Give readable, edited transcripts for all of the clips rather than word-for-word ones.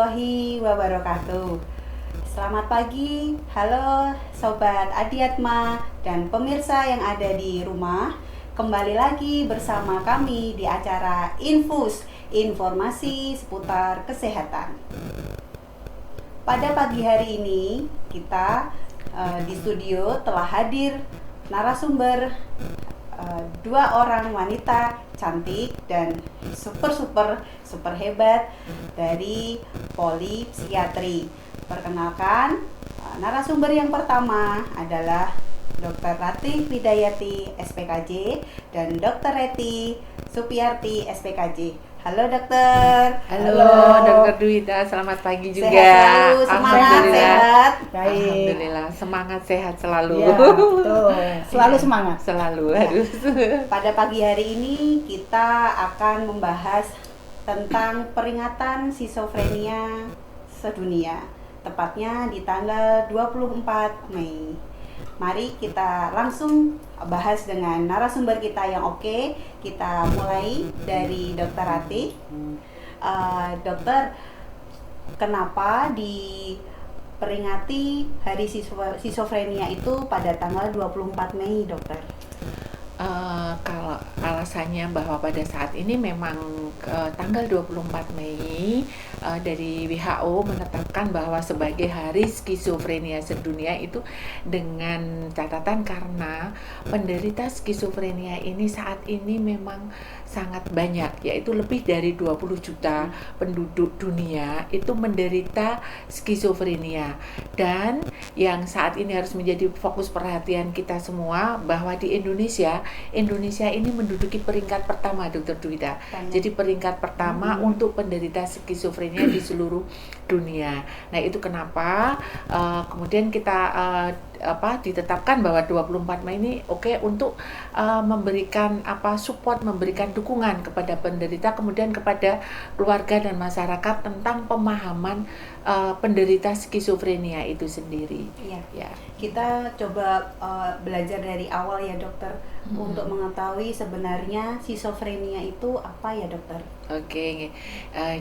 warahmatullahi wabarakatuh. Selamat pagi, halo Sobat Adiatma dan pemirsa yang ada di rumah. Kembali lagi bersama kami di acara Infus, informasi seputar kesehatan. Pada pagi hari ini kita di studio telah hadir narasumber dua orang wanita cantik dan super hebat dari Poli Psikiatri. Perkenalkan, narasumber yang pertama adalah Dr. Ratih Widayati SPKJ dan Dr. Reti Supiyarti SPKJ. Halo dokter. Halo Dokter Dwita, selamat pagi juga. Sehat selalu, semangat sehat. Baik. Alhamdulillah, semangat sehat selalu. Ya, betul. Selalu semangat. Selalu Ya. harus. Pada pagi hari ini kita akan membahas tentang peringatan skizofrenia sedunia, tepatnya di tanggal 24 Mei. Mari kita langsung bahas dengan narasumber kita yang oke. Kita mulai dari Dr. Ratih. Dokter, kenapa diperingati Hari Skizofrenia itu pada tanggal 24 Mei, dokter? Kalau alasannya bahwa pada saat ini memang tanggal 24 Mei dari WHO menetapkan bahwa sebagai Hari Skizofrenia Sedunia itu dengan catatan karena penderita skizofrenia ini saat ini memang sangat banyak, yaitu lebih dari 20 juta penduduk dunia itu menderita skizofrenia. Dan yang saat ini harus menjadi fokus perhatian kita semua bahwa di Indonesia ini menduduki peringkat pertama, Dr. Dwita. Jadi peringkat pertama untuk penderita skizofrenia di seluruh dunia. Nah, itu kenapa kemudian kita ditetapkan bahwa 24 Mei ini untuk memberikan support, memberikan dukungan kepada penderita, kemudian kepada keluarga dan masyarakat tentang pemahaman penderita skizofrenia itu sendiri. Iya. Ya. Kita coba belajar dari awal ya, dokter, untuk mengetahui sebenarnya skizofrenia itu apa ya, dokter? Oke,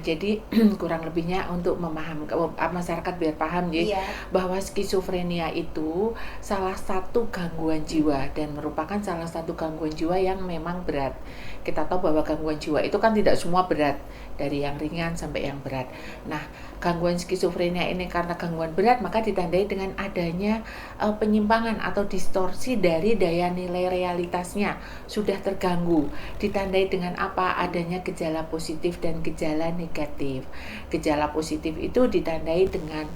jadi kurang lebihnya untuk memahamkan masyarakat biar paham ya, bahwa skizofrenia itu salah satu gangguan jiwa dan merupakan salah satu gangguan jiwa yang memang berat. Kita tahu bahwa gangguan jiwa itu kan tidak semua berat, dari yang ringan sampai yang berat. Nah, gangguan skizofrenia ini karena gangguan berat maka ditandai dengan adanya penyimpangan atau distorsi dari daya nilai realitasnya sudah terganggu. Ditandai dengan apa? Adanya gejala positif dan gejala negatif. Gejala positif itu ditandai dengan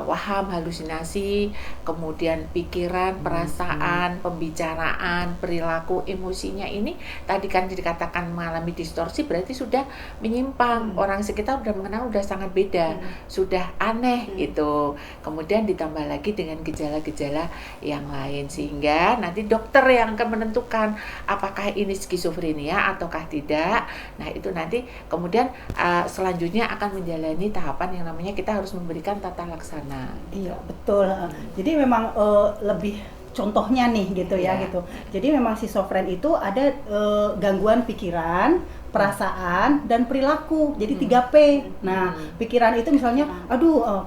waham, halusinasi, kemudian pikiran, perasaan, pembicaraan, perilaku, emosinya ini tadi kan dikatakan mengalami distorsi, berarti sudah menyimpang. Orang sekitar sudah mengenal, sudah sangat beda, sudah aneh gitu. Kemudian ditambah lagi dengan gejala-gejala yang lain, sehingga nanti dokter yang akan menentukan apakah ini skizofrenia ataukah tidak. Nah, itu nanti kemudian selanjutnya akan menjalani tahapan yang namanya kita harus memberikan tata laksana. Iya, betul. Jadi memang lebih contohnya nih gitu ya gitu. Jadi memang skizofren itu ada gangguan pikiran, perasaan dan perilaku. Jadi 3P. Nah, pikiran itu misalnya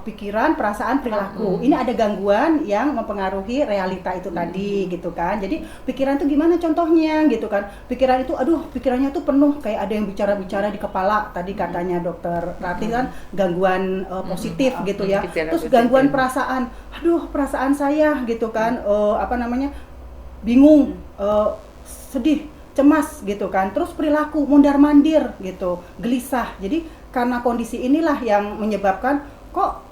pikiran, perasaan, perilaku. Ini ada gangguan yang mempengaruhi realita itu tadi gitu kan. Jadi pikiran itu gimana contohnya gitu kan. Pikiran itu pikirannya tuh penuh kayak ada yang bicara-bicara di kepala. Tadi katanya dokter Ratih kan gangguan positif gitu ya. Terus gangguan perasaan. Perasaan saya gitu kan bingung, sedih, cemas gitu kan. Terus perilaku mondar-mandir gitu, gelisah. Jadi karena kondisi inilah yang menyebabkan kok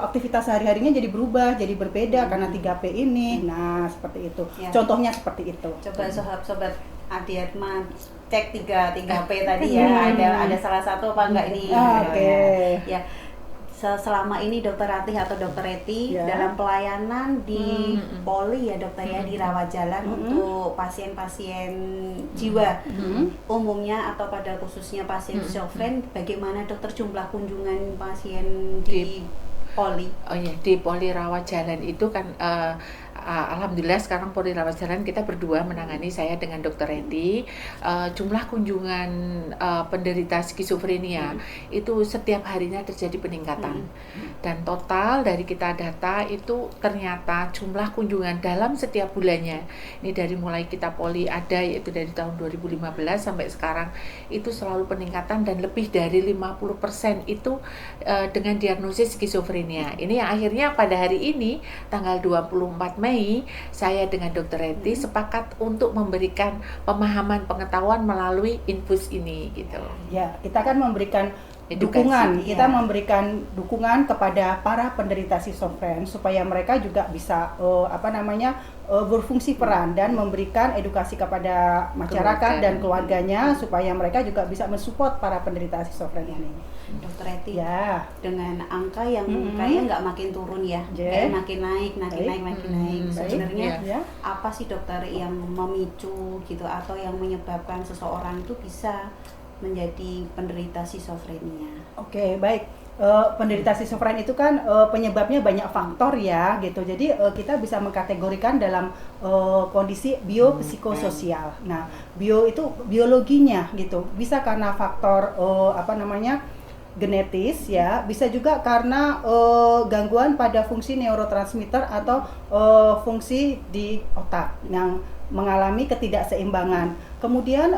aktivitas sehari-harinya jadi berubah, jadi berbeda karena 3P ini. Nah, seperti itu. Ya. Contohnya seperti itu. Coba sobat Adiatma cek 3P tadi ya. Ada salah satu apa enggak ini? Oke. Ya. Selama ini Dokter Ratih atau Dokter Reti dalam pelayanan di Poli ya dokter ya, di rawat jalan untuk pasien-pasien jiwa umumnya atau pada khususnya pasien skizofren, bagaimana dokter jumlah kunjungan pasien di Poli? Oh ya, di Poli rawat jalan itu kan alhamdulillah sekarang Polri Rawat Jalan kita berdua menangani, saya dengan Dr. Reti. Jumlah kunjungan penderita skizofrenia itu setiap harinya terjadi peningkatan. Dan total dari kita data itu ternyata jumlah kunjungan dalam setiap bulannya, ini dari mulai kita Polri ada, yaitu dari tahun 2015 sampai sekarang, itu selalu peningkatan dan lebih dari 50% itu dengan diagnosis skizofrenia. Ini yang akhirnya pada hari ini tanggal 24 Mei saya dengan Dr. Reti sepakat untuk memberikan pemahaman pengetahuan melalui infus ini gitu. Ya, kita kan memberikan Edukasi, dukungan, kita ya. memberikan dukungan kepada para penderita skizofren supaya mereka juga bisa berfungsi peran dan memberikan edukasi kepada masyarakat dan keluarganya supaya mereka juga bisa mensupport para penderita skizofren ini. Dokter Reti, Ya, dengan angka yang kayaknya nggak makin turun ya, kayak makin naik. Sebenarnya ya. apa sih dokter yang memicu gitu atau yang menyebabkan seseorang itu bisa menjadi penderita skizofrenia? Oke, baik. Penderita skizofren itu kan penyebabnya banyak faktor ya gitu. Jadi kita bisa mengkategorikan dalam kondisi biopsikososial. Nah, bio itu biologinya gitu. Bisa karena faktor genetis ya, bisa juga karena gangguan pada fungsi neurotransmitter atau fungsi di otak yang mengalami ketidakseimbangan. Kemudian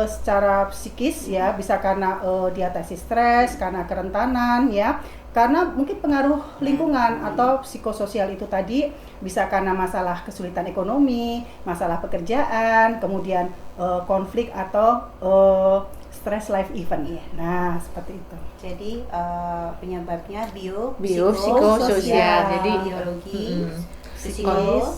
secara psikis ya, bisa karena diatasi stres, karena kerentanan ya, karena mungkin pengaruh lingkungan atau psikososial itu tadi, bisa karena masalah kesulitan ekonomi, masalah pekerjaan, kemudian konflik atau stress life event. Nah, seperti itu. Jadi penyebabnya biopsikososial, jadi biologis,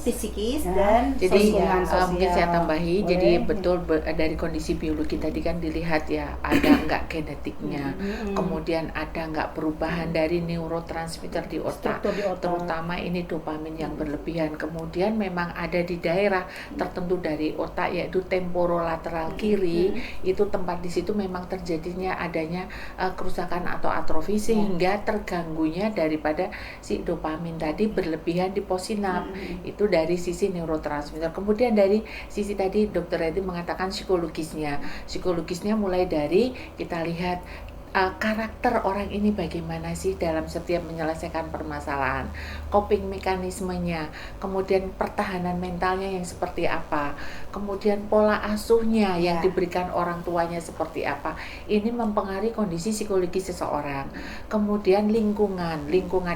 psikis dan jadi sosial. mungkin saya tambahi. Boleh. Jadi betul dari kondisi biologi tadi kan dilihat ya, ada nggak genetiknya, kemudian ada nggak perubahan dari neurotransmitter di otak, Struktur di otak. terutama ini dopamin yang berlebihan. Kemudian memang ada di daerah tertentu dari otak, yaitu temporolateral kiri, itu tempat di situ memang terjadinya adanya kerusakan atau atrofi, sehingga terganggunya daripada si dopamin tadi berlebihan di possinap. Itu dari sisi neurotransmitter. Kemudian dari sisi tadi Dr. Reti mengatakan psikologisnya mulai dari kita lihat karakter orang ini bagaimana sih dalam setiap menyelesaikan permasalahan, coping mekanismenya, kemudian pertahanan mentalnya yang seperti apa, kemudian pola asuhnya yang diberikan orang tuanya seperti apa. Ini mempengaruhi kondisi psikologi seseorang. Kemudian lingkungan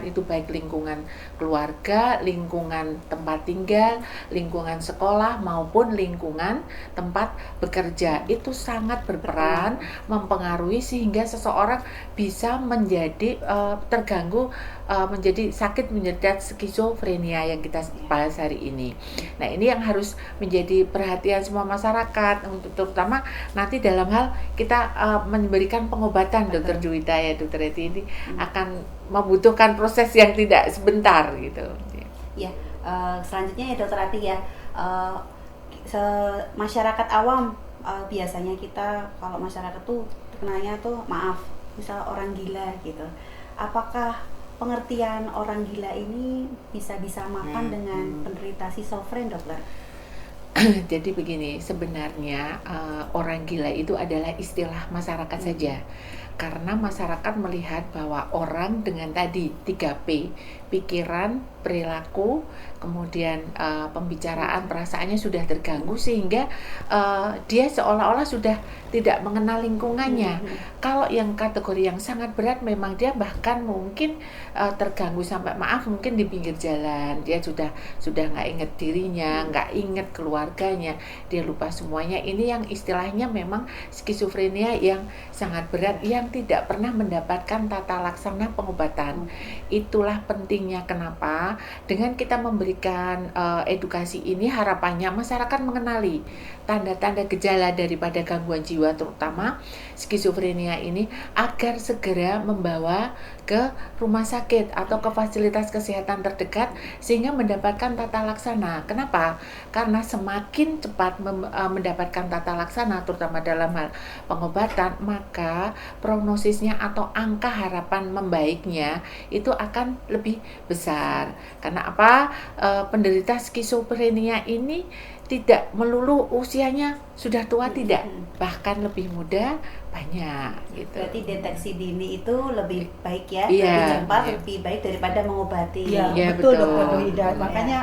itu baik lingkungan keluarga, lingkungan tempat tinggal, lingkungan sekolah maupun lingkungan tempat bekerja, itu sangat berperan mempengaruhi sehingga seseorang bisa menjadi terganggu, menjadi sakit, menjadi skizofrenia yang kita bahas hari ini. Nah, ini yang harus menjadi perhatian semua masyarakat, untuk terutama nanti dalam hal kita memberikan pengobatan. Dokter Juwita ya, Dokter Reti, ini akan membutuhkan proses yang tidak sebentar gitu. Ya, selanjutnya ya Dokter Reti ya, masyarakat awam biasanya kita kalau masyarakat tuh kenanya tuh misal orang gila gitu. Apakah pengertian orang gila ini bisa disamakan dengan penderita skizofren, dokter? Jadi begini, sebenarnya orang gila itu adalah istilah masyarakat saja. Karena masyarakat melihat bahwa orang dengan tadi 3P, pikiran, perilaku, kemudian pembicaraan, perasaannya sudah terganggu sehingga dia seolah-olah sudah tidak mengenal lingkungannya. Kalau yang kategori yang sangat berat, memang dia bahkan mungkin terganggu sampai mungkin di pinggir jalan, dia sudah nggak inget dirinya, nggak inget keluarganya, dia lupa semuanya. Ini yang istilahnya memang skizofrenia yang sangat berat, yang tidak pernah mendapatkan tata laksana pengobatan. Itulah pentingnya kenapa dengan kita memberikan edukasi ini, harapannya masyarakat mengenali tanda-tanda gejala daripada gangguan jiwa, terutama skizofrenia ini, agar segera membawa ke rumah sakit atau ke fasilitas kesehatan terdekat sehingga mendapatkan tata laksana. Kenapa? Karena semakin cepat mendapatkan tata laksana, terutama dalam hal pengobatan, maka prognosisnya atau angka harapan membaiknya itu akan lebih besar. Karena apa? Penderita skizofrenia ini tidak melulu usianya sudah tua, tidak, bahkan lebih muda banyak gitu. Berarti deteksi dini itu lebih baik ya, Iya, lebih cepat, iya. lebih baik daripada mengobati. Iya, betul Dokter Duhida. Makanya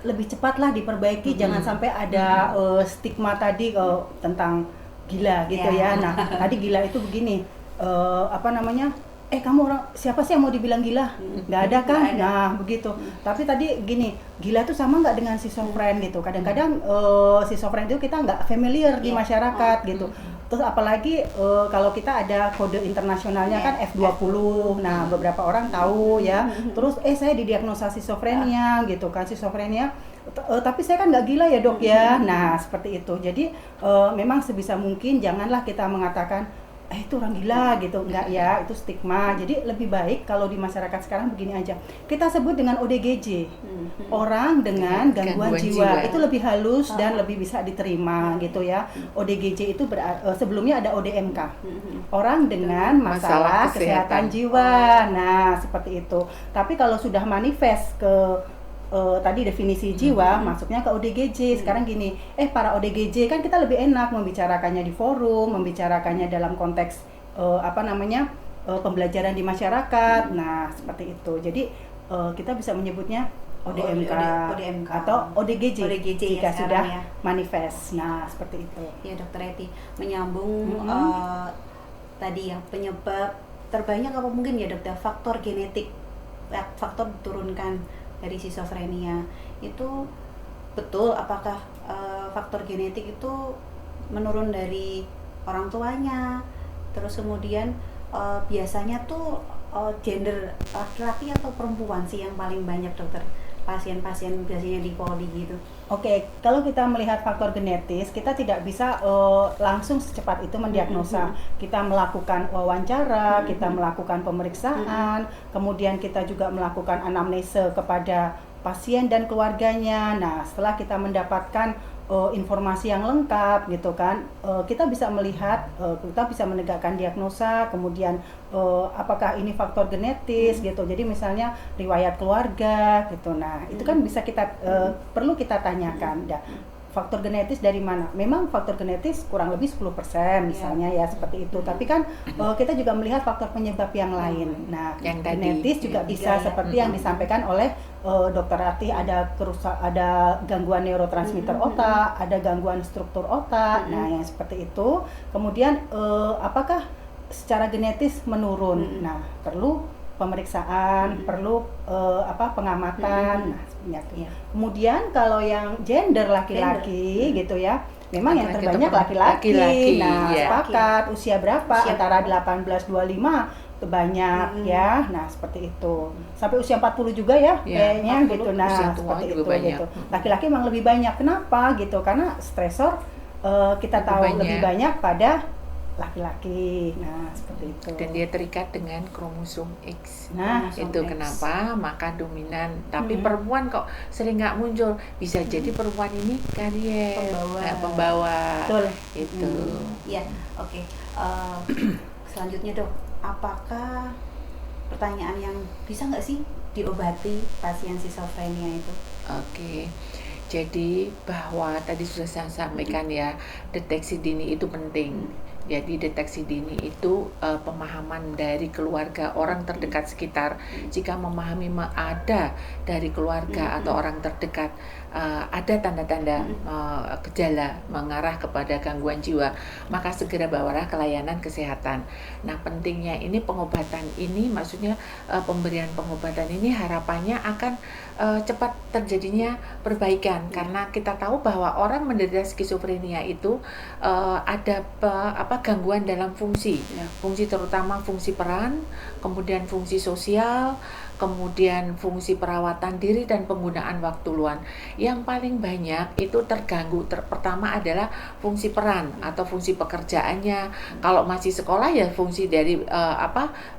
lebih cepatlah diperbaiki, jangan sampai ada stigma tadi tentang gila gitu ya. Nah, tadi gila itu begini, kamu orang siapa sih yang mau dibilang gila? Nggak ada kan? Nggak ada. Nah begitu. Tapi tadi gini, gila tuh sama nggak dengan schizofren gitu. Kadang-kadang schizofren itu kita nggak familiar di masyarakat gitu. Terus apalagi kalau kita ada kode internasionalnya kan F20. Nah beberapa orang tahu ya. Terus saya didiagnosa schizofrenia gitu kan, schizofrenia. Tapi saya kan nggak gila ya dok ya. Nah seperti itu. Jadi memang sebisa mungkin janganlah kita mengatakan itu orang gila gitu, enggak ya, itu stigma. Jadi lebih baik kalau di masyarakat sekarang begini aja, kita sebut dengan ODGJ, orang dengan gangguan jiwa. Itu lebih halus dan lebih bisa diterima gitu ya. ODGJ itu sebelumnya ada ODMK, orang dengan masalah kesehatan jiwa. Nah seperti itu. Tapi kalau sudah manifest ke tadi definisi jiwa, masuknya ke ODGJ. Sekarang gini, para ODGJ kan kita lebih enak membicarakannya di forum, membicarakannya dalam konteks pembelajaran di masyarakat. Nah, seperti itu. Jadi kita bisa menyebutnya ODMK, atau ODGJ jika sudah manifest. Nah, seperti itu. Ya, Dokter Eti, menyambung tadi yang penyebab terbanyak apa mungkin ya dokter, faktor genetik, faktor diturunkan dari schizofrenia itu betul. Apakah faktor genetik itu menurun dari orang tuanya, terus kemudian biasanya tuh gender laki-laki atau perempuan sih yang paling banyak dokter pasien-pasien biasanya di poli gitu? Oke, kalau kita melihat faktor genetis, kita tidak bisa langsung secepat itu mendiagnosa. Kita melakukan wawancara, kita melakukan pemeriksaan, kemudian kita juga melakukan anamnese kepada pasien dan keluarganya. Nah, setelah kita mendapatkan informasi yang lengkap gitu kan, kita bisa melihat, kita bisa menegakkan diagnosa, kemudian apakah ini faktor genetis gitu. Jadi misalnya riwayat keluarga gitu. Nah itu kan bisa kita perlu kita tanyakan. Faktor genetis dari mana? Memang faktor genetis kurang lebih 10% misalnya ya seperti itu. Tapi kan kita juga melihat faktor penyebab yang lain. Nah, yang genetis juga bisa seperti yang disampaikan oleh Dokter Ratih, ada gangguan neurotransmitter otak, ada gangguan struktur otak. Nah, yang seperti itu. Kemudian apakah secara genetis menurun? Nah, perlu pemeriksaan, perlu pengamatan. Nah, kemudian kalau yang gender laki-laki gitu ya, memang yang terbanyak laki-laki. Nah, sepakat. Usia berapa? Antara 18-25 itu banyak ya. Nah, seperti itu. Sampai usia 40 juga ya kayaknya gitu. Nah, seperti itu gitu. Laki-laki memang lebih banyak. Kenapa gitu? Karena stresor kita tahu lebih banyak pada laki-laki. Nah, seperti itu. Dan dia terikat dengan kromosom X. Nah, itu kenapa maka dominan. Tapi perempuan kok sering nggak muncul. Bisa jadi perempuan ini karier, pembawa. Betul. Itu. Ya, oke. Selanjutnya dok, apakah pertanyaan yang bisa nggak sih diobati pasien schizophrenia itu? Oke. Jadi bahwa tadi sudah saya sampaikan ya, deteksi dini itu penting. Jadi deteksi dini itu pemahaman dari keluarga, orang terdekat sekitar. Jika memahami ada dari keluarga atau orang terdekat ada tanda-tanda gejala mengarah kepada gangguan jiwa, maka segera bawalah ke layanan kesehatan. Nah, pentingnya ini pengobatan ini, maksudnya pemberian pengobatan ini harapannya akan cepat terjadinya perbaikan, karena kita tahu bahwa orang menderita skizofrenia itu ada gangguan dalam fungsi, fungsi terutama fungsi peran, kemudian fungsi sosial, kemudian fungsi perawatan diri dan penggunaan waktu luang. Yang paling banyak itu terganggu. Pertama adalah fungsi peran atau fungsi pekerjaannya. Kalau masih sekolah ya fungsi dari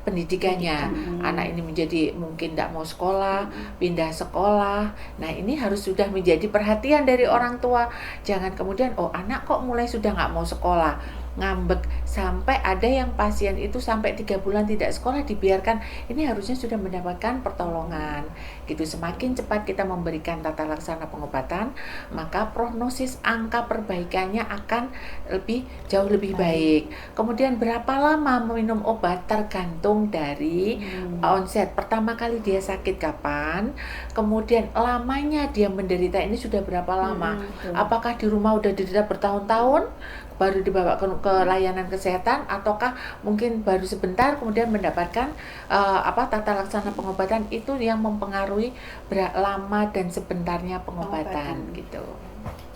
pendidikannya. Anak ini menjadi mungkin tidak mau sekolah, pindah sekolah. Nah, ini harus sudah menjadi perhatian dari orang tua. Jangan kemudian anak kok mulai sudah nggak mau sekolah, ngambek, sampai ada yang pasien itu sampai 3 bulan tidak sekolah dibiarkan, ini harusnya sudah mendapatkan pertolongan gitu. Semakin cepat kita memberikan tata laksana pengobatan, maka prognosis angka perbaikannya akan jauh lebih baik. Kemudian berapa lama meminum obat tergantung dari onset, pertama kali dia sakit kapan, kemudian lamanya dia menderita ini sudah berapa lama, apakah di rumah udah diderita bertahun-tahun baru dibawa ke layanan kesehatan, ataukah mungkin baru sebentar kemudian mendapatkan tata laksana pengobatan. Itu yang mempengaruhi lama dan sebentarnya pengobatan gitu.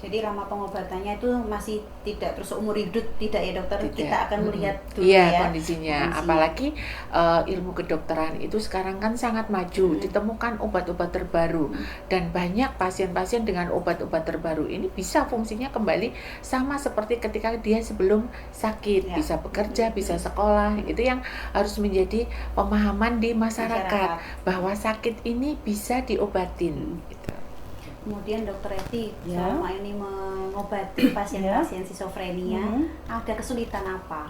Jadi lama pengobatannya itu masih tidak terus umur hidup, tidak ya dokter? Tidak. Kita akan melihat dulu kondisinya. Apalagi ilmu kedokteran itu sekarang kan sangat maju, ditemukan obat-obat terbaru, dan banyak pasien-pasien dengan obat-obat terbaru ini bisa fungsinya kembali sama seperti ketika dia sebelum sakit, bisa bekerja, bisa sekolah. Itu yang harus menjadi pemahaman di masyarakat bahwa sakit ini bisa diobatin gitu. Kemudian Dokter Eti selama ini mengobati pasien-pasien skizofrenia, ada kesulitan apa?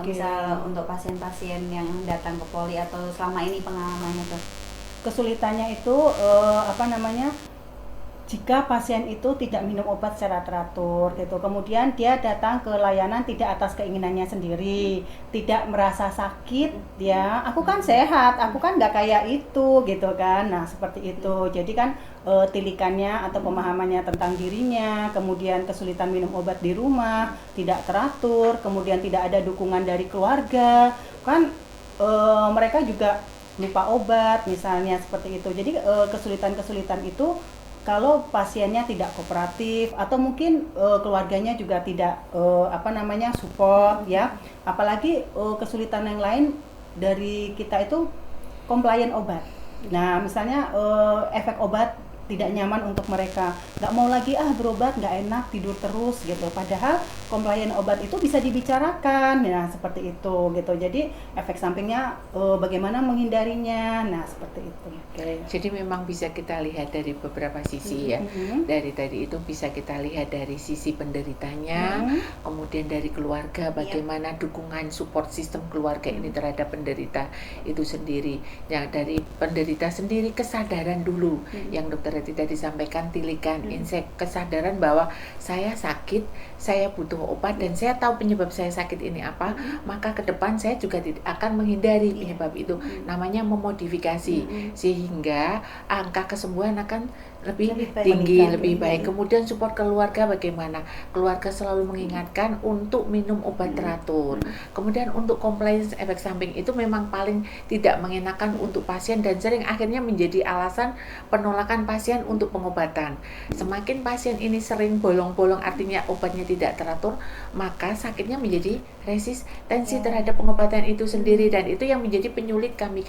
Misal untuk pasien-pasien yang datang ke poli atau selama ini pengalamannya tuh? Kesulitannya itu jika pasien itu tidak minum obat secara teratur gitu, kemudian dia datang ke layanan tidak atas keinginannya sendiri, tidak merasa sakit, aku kan sehat, aku kan nggak kayak itu gitu kan. Nah seperti itu, jadi kan tilikannya atau pemahamannya tentang dirinya, kemudian kesulitan minum obat di rumah, tidak teratur, kemudian tidak ada dukungan dari keluarga, kan mereka juga lupa obat misalnya, seperti itu. Jadi kesulitan-kesulitan itu kalau pasiennya tidak kooperatif atau mungkin keluarganya juga tidak support ya, apalagi kesulitan yang lain dari kita itu komplain obat. Nah misalnya efek obat tidak nyaman untuk mereka, nggak mau lagi berobat, nggak enak, tidur terus gitu, padahal komplain obat itu bisa dibicarakan, nah seperti itu gitu. Jadi efek sampingnya bagaimana menghindarinya, nah seperti itu. Jadi memang bisa kita lihat dari beberapa sisi ya. Dari tadi itu bisa kita lihat dari sisi penderitanya, kemudian dari keluarga, bagaimana dukungan support sistem keluarga ini terhadap penderita itu sendiri. Yang dari penderita sendiri kesadaran dulu, yang dokter tadi sampaikan, tilikan, kesadaran bahwa saya sakit, saya butuh obat, dan saya tahu penyebab saya sakit ini apa, maka ke depan saya juga akan menghindari penyebab itu. Namanya memodifikasi, sehingga angka kesembuhan akan lebih tinggi, lebih baik. Kemudian support keluarga bagaimana? Keluarga selalu mengingatkan untuk minum obat teratur. Kemudian untuk compliance efek samping itu memang paling tidak mengenakan untuk pasien dan sering akhirnya menjadi alasan penolakan pasien untuk pengobatan. Semakin pasien ini sering bolong-bolong, artinya obatnya tidak teratur, maka sakitnya menjadi resistensi terhadap pengobatan itu sendiri, dan itu yang menjadi penyulit kami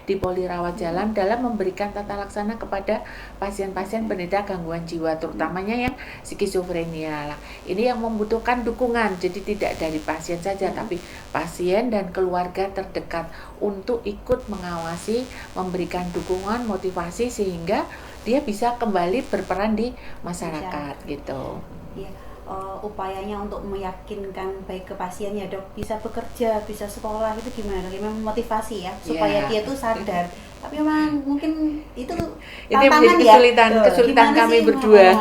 di Poli Rawat Jalan dalam memberikan tata laksana kepada pasien-pasien penderita gangguan jiwa, terutamanya yang skizofrenia lah. Ini yang membutuhkan dukungan, jadi tidak dari pasien saja, tapi pasien dan keluarga terdekat untuk ikut mengawasi, memberikan dukungan, motivasi, sehingga dia bisa kembali berperan di masyarakat gitu. Upayanya untuk meyakinkan baik ke pasiennya, dok, bisa bekerja, bisa sekolah, itu gimana? Gimana motivasi ya supaya dia tuh sadar. Tapi memang mungkin itu tantangan ini kesulitan kami berdua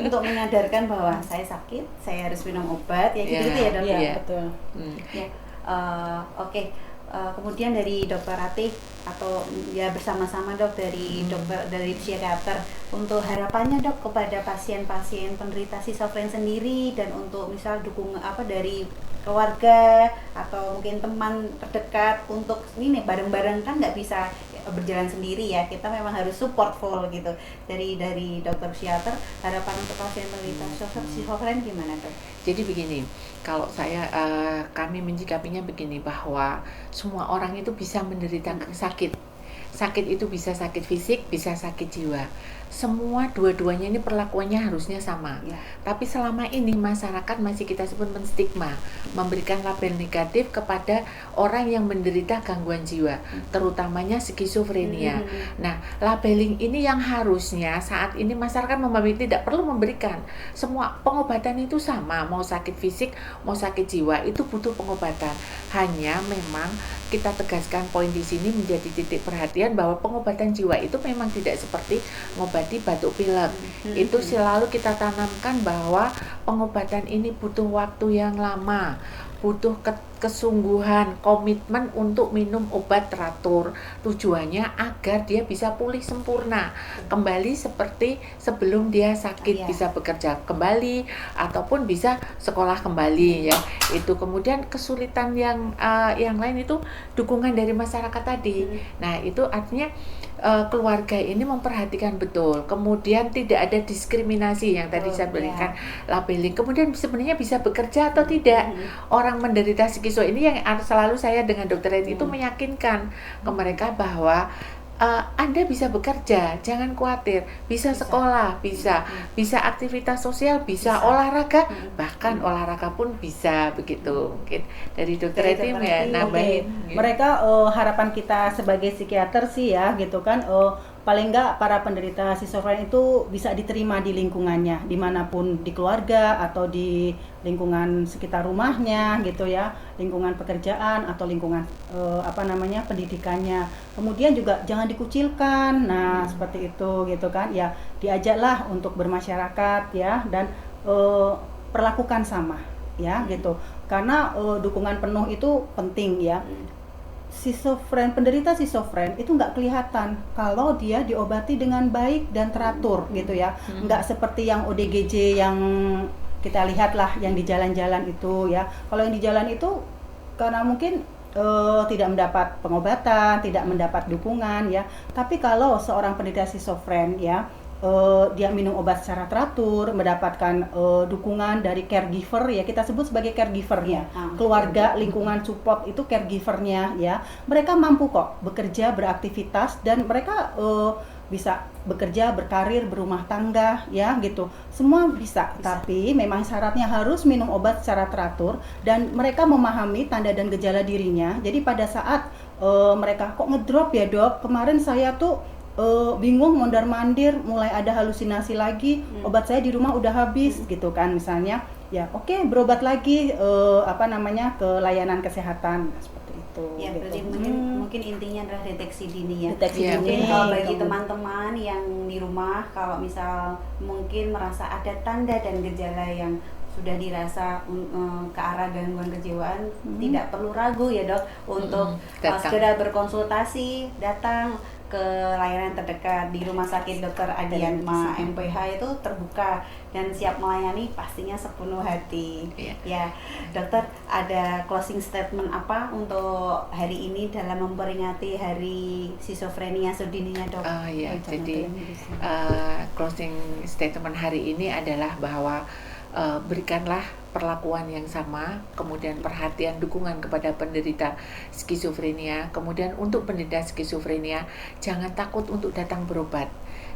untuk menyadarkan bahwa saya sakit, saya harus minum obat, ya gitu ya dok. Betul. Oke. Kemudian dari Dokter Ratih atau ya bersama-sama dok dari psikiater, untuk harapannya dok kepada pasien-pasien penderita skizofrenia sendiri, dan untuk misal dukungan dari keluarga atau mungkin teman terdekat untuk ini bareng-bareng, kan nggak bisa berjalan sendiri ya, kita memang harus support full gitu. Dari dokter psikiater, harapan untuk pasien penderita skizofrenia gimana dok? Jadi begini, kalau kami menyikapinya begini, bahwa semua orang itu bisa menderita sakit, sakit itu bisa sakit fisik, bisa sakit jiwa. Semua dua-duanya ini perlakuannya harusnya sama. Tapi selama ini masyarakat masih kita sebut menstigma, memberikan label negatif kepada orang yang menderita gangguan jiwa, terutamanya skizofrenia. Nah, labeling ini yang harusnya saat ini masyarakat memahami tidak perlu memberikan. Semua pengobatan itu sama, mau sakit fisik, mau sakit jiwa itu butuh pengobatan. Hanya memang kita tegaskan poin di sini menjadi titik perhatian bahwa pengobatan jiwa itu memang tidak seperti mengobati batuk pilek. Itu selalu kita tanamkan bahwa pengobatan ini butuh waktu yang lama, butuh kesungguhan, komitmen untuk minum obat teratur. Tujuannya agar dia bisa pulih sempurna, kembali seperti sebelum dia sakit, bisa bekerja kembali ataupun bisa sekolah kembali ya. Itu kemudian kesulitan yang lain itu dukungan dari masyarakat tadi. Nah, itu artinya keluarga ini memperhatikan betul, kemudian tidak ada diskriminasi yang tadi saya berikan labeling, kemudian sebenarnya bisa bekerja atau tidak. Orang menderita skizo ini yang selalu saya dengan Dr. Edi itu meyakinkan ke mereka bahwa Anda bisa bekerja, jangan khawatir, bisa sekolah, bisa aktivitas sosial, bisa olahraga, bahkan olahraga pun bisa begitu. Mungkin dari Dr. Edi ya nambahin. Mereka harapan kita sebagai psikiater sih ya gitu kan, paling enggak para penderita skizofrenia itu bisa diterima di lingkungannya, dimanapun, di keluarga atau di lingkungan sekitar rumahnya gitu ya, lingkungan pekerjaan atau lingkungan pendidikannya. Kemudian juga jangan dikucilkan, nah seperti itu gitu kan ya, diajaklah untuk bermasyarakat ya, dan perlakukan sama ya gitu, karena dukungan penuh itu penting ya. Penderita skizofren itu nggak kelihatan kalau dia diobati dengan baik dan teratur gitu ya, nggak seperti yang ODGJ yang kita lihat lah yang di jalan-jalan itu ya. Kalau yang di jalan itu karena mungkin tidak mendapat pengobatan, tidak mendapat dukungan ya. Tapi kalau seorang penderita skizofren ya, dia minum obat secara teratur, mendapatkan dukungan dari caregiver ya, kita sebut sebagai caregivernya, keluarga, lingkungan support itu caregivernya ya, mereka mampu kok bekerja, beraktivitas, dan mereka bisa bekerja, berkarir, berumah tangga ya gitu, semua bisa. Tapi memang syaratnya harus minum obat secara teratur dan mereka memahami tanda dan gejala dirinya. Jadi pada saat mereka kok ngedrop ya dok, kemarin saya tuh bingung mondar-mandir, mulai ada halusinasi lagi, obat saya di rumah udah habis gitu kan misalnya ya, oke, berobat lagi ke layanan kesehatan seperti itu ya gitu. Berarti mungkin intinya adalah deteksi dini ya. Deteksi dini. Mungkin kalau bagi teman-teman yang di rumah, kalau misal mungkin merasa ada tanda dan gejala yang sudah dirasa ke arah gangguan kejiwaan, tidak perlu ragu ya dok untuk segera berkonsultasi, datang ke layanan terdekat. Di Rumah Sakit Dr. Adiatma MPH itu terbuka dan siap melayani pastinya sepenuh hati. Ya, dokter, ada closing statement apa untuk hari ini dalam memperingati Hari Skizofrenia Sedunia dok? Jadi closing statement hari ini adalah bahwa berikanlah perlakuan yang sama, kemudian perhatian, dukungan kepada penderita skizofrenia. Kemudian untuk penderita skizofrenia, jangan takut untuk datang berobat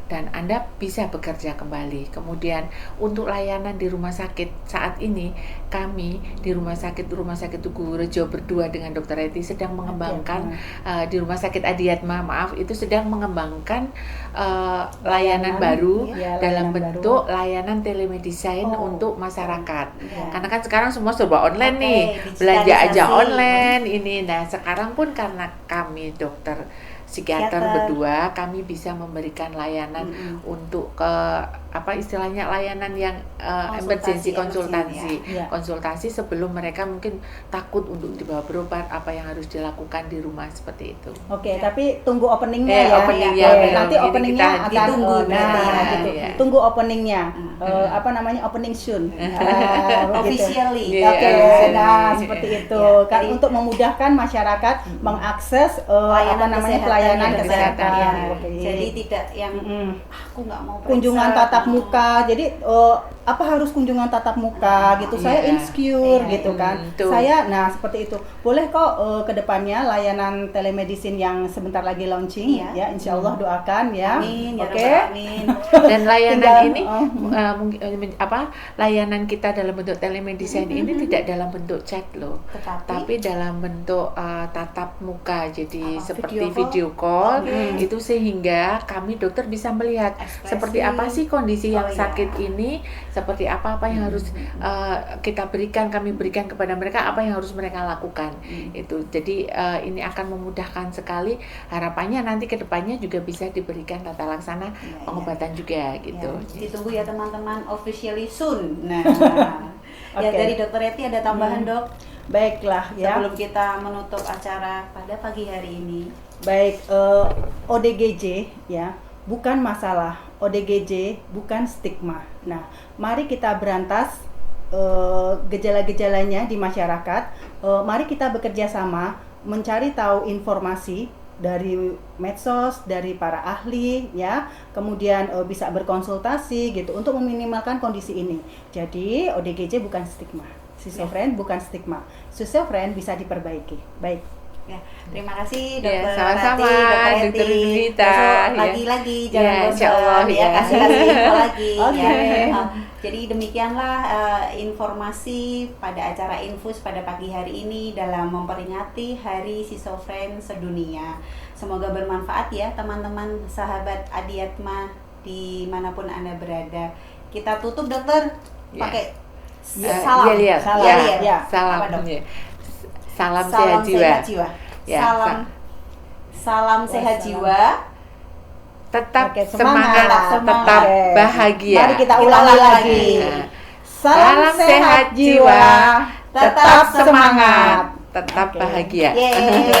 dan Anda bisa bekerja kembali. Kemudian untuk layanan di rumah sakit saat ini, kami di Rumah Sakit Tugu Rejo berdua dengan Dr. Eti sedang mengembangkan di Rumah Sakit Adiatma, itu sedang mengembangkan layanan baru dalam bentuk layanan telemedicine untuk masyarakat. Karena kan sekarang semua serba online nih, belanja aja online ini. Nah, sekarang pun karena kami dokter psikiater berdua, kami bisa memberikan layanan untuk istilahnya layanan yang emergency konsultasi sebelum mereka mungkin takut untuk dibawa berobat, apa yang harus dilakukan di rumah seperti itu. Tapi tunggu openingnya nanti openingnya akan ditunggu tunggu openingnya opening soon officially. Seperti itu kan, untuk memudahkan masyarakat mengakses pelayanan kesehatan. Jadi tidak yang aku nggak mau kunjungan tatap muka. Jadi apa harus kunjungan tatap muka gitu. Saya insecure gitu kan. Saya seperti itu. Boleh kok kedepannya layanan telemedicine yang sebentar lagi launching ya. Insya Allah doakan ya. Oke. Dan layanan ini layanan kita dalam bentuk telemedicine ini tidak dalam bentuk chat loh, tapi dalam bentuk tatap muka. Jadi seperti video call itu, sehingga kami dokter bisa melihat seperti apa sih kondisi yang sakit ini, seperti apa yang harus kami berikan kepada mereka, apa yang harus mereka lakukan. Itu jadi ini akan memudahkan sekali. Harapannya nanti kedepannya juga bisa diberikan tata laksana pengobatan juga gitu. Ditunggu ya teman-teman, officially soon. Nah, ya dari Dokter Eti ada tambahan dok? Baiklah ya. Sebelum kita menutup acara pada pagi hari ini. Baik, ODGJ ya, bukan masalah. ODGJ bukan stigma. Nah, mari kita berantas gejala-gejalanya di masyarakat. Mari kita bekerja sama mencari tahu informasi dari medsos, dari para ahli ya, kemudian bisa berkonsultasi gitu untuk meminimalkan kondisi ini. Jadi ODGJ bukan stigma, schizofren bukan stigma, schizofren bisa diperbaiki. Baik. Ya, terima kasih Dokter sama-sama, Rati, Dokter Rita. Lagi-lagi jangan bosan ya, kasih info lagi ya. Jadi demikianlah informasi pada acara Infus pada pagi hari ini dalam memperingati Hari Schizofren Sedunia. Semoga bermanfaat ya teman-teman sahabat Adiatma dimanapun Anda berada. Kita tutup dokter pakai salam. Salam sehat jiwa. Salam sehat jiwa. Tetap semangat, tetap bahagia. Mari kita ulangi lagi. Salam sehat jiwa, tetap semangat, tetap bahagia. Yeay.